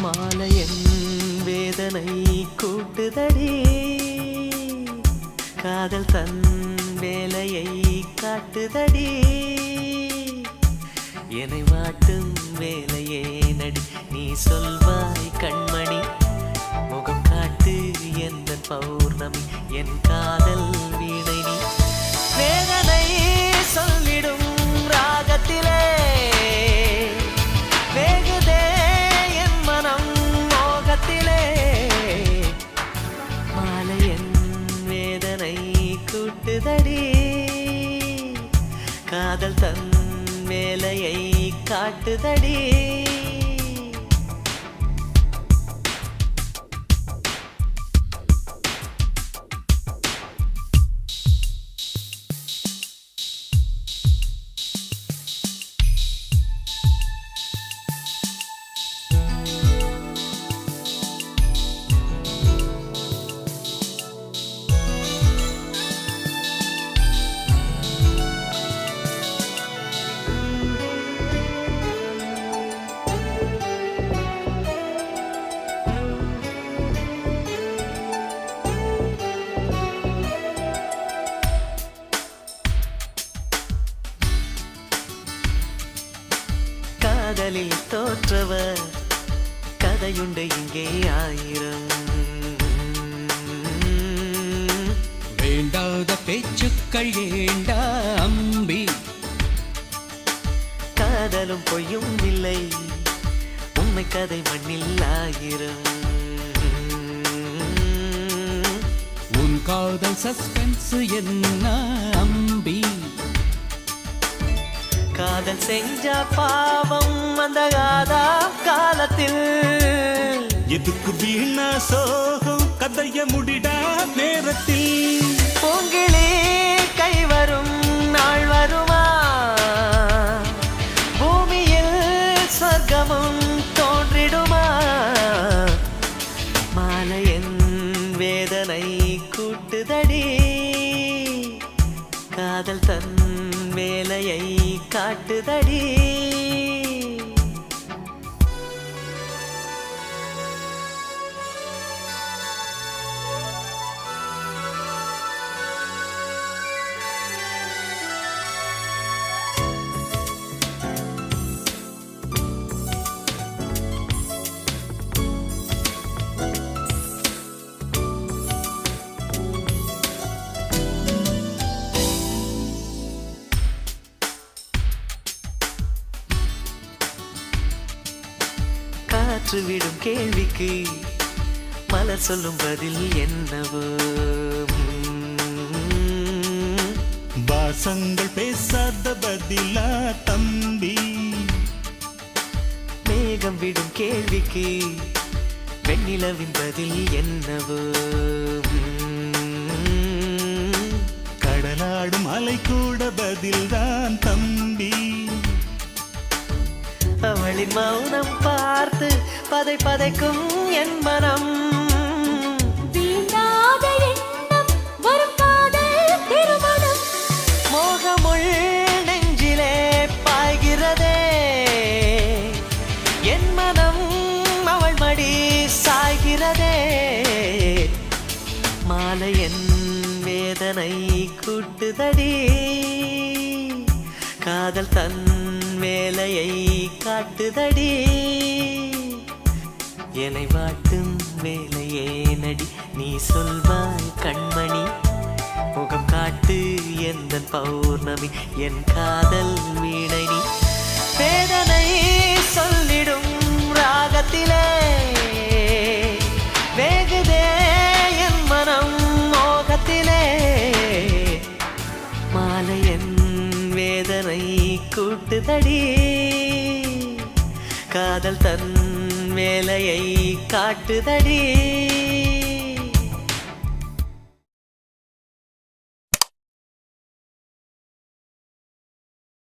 மாலையன் வேதனை கூட்டுதடி காதல் தன் வேலையை காட்டுதடி என்னை வாட்டும் வேலையே நடி நீ சொல்வாய் கண்மணி முகம் காட்டு எந்த பௌர்ணமி என் காதல் வீணை நீ வேதனை சொல்லிடும் ராகத்திலே வேகுதே என் மனம் மோகத்திலே மாலையன் வேதனை கூட்டுதடி காதல் தன் வேலையை காட்டுதடி காதலில் தோற்றவர் கதையுண்டு இங்கே ஆயிரம் வேண்டாத பேச்சுக்கள் ஏண்டா அம்பி காதலும் பொய்யும் இல்லை உண்மை கதை மண்ணில் ஆயிரம் உன் காதல் சஸ்பென்ஸ் என்ன அம்பி காதல் செஞ்ச பாவம் அந்த காலத்தில் எதுக்கு வீணா சோகம் கதைய முடிடா நேரத்தில் பூங்கிளி கை வரும் நாள் வருமா பூமியில் சொர்க்கமும் தோன்றிடுமா மாலையன் வேதனை கூட்டுதடி காதல் தன் வேலையை காட்டுதடி காற்று விடும் கேள்விக்கு மலர் சொல்லும் பதில் என்னவோ வாசங்கள் பேசாத பதிலா தம்பி மேகம் விடும் கேள்விக்கு வெண்ணிலவின் பதில் என்னவோ கடலாடும் அலை கூட பதில்தான் தம்பி அவளின் மௌனம் பார்த்து பதை பதைக்கும் என் மனம் வீணாத எண்ணம் வரும் காதல் திருமணம் மோகமுள் நெஞ்சிலே பாய்கிறதே என் மனம் அவள் மடி சாய்கிறதே மாலையன் வேதனை கூட்டுதடி காதல் தன் வேலையை காட்டுதடி என்னை வாட்டும் வேலையே நடி நீ சொல்வாய் கண்மணி முகம் காட்டு எந்த பௌர்ணமி என் காதல் வீணை நீ வேதனை சொல்லிடும் ராகத்திலே வேகுதே என் மனம் மோகத்திலே மாலையன் வேதனை கூட்டுதடி காதல் தன் வேலையை காட்டுதடி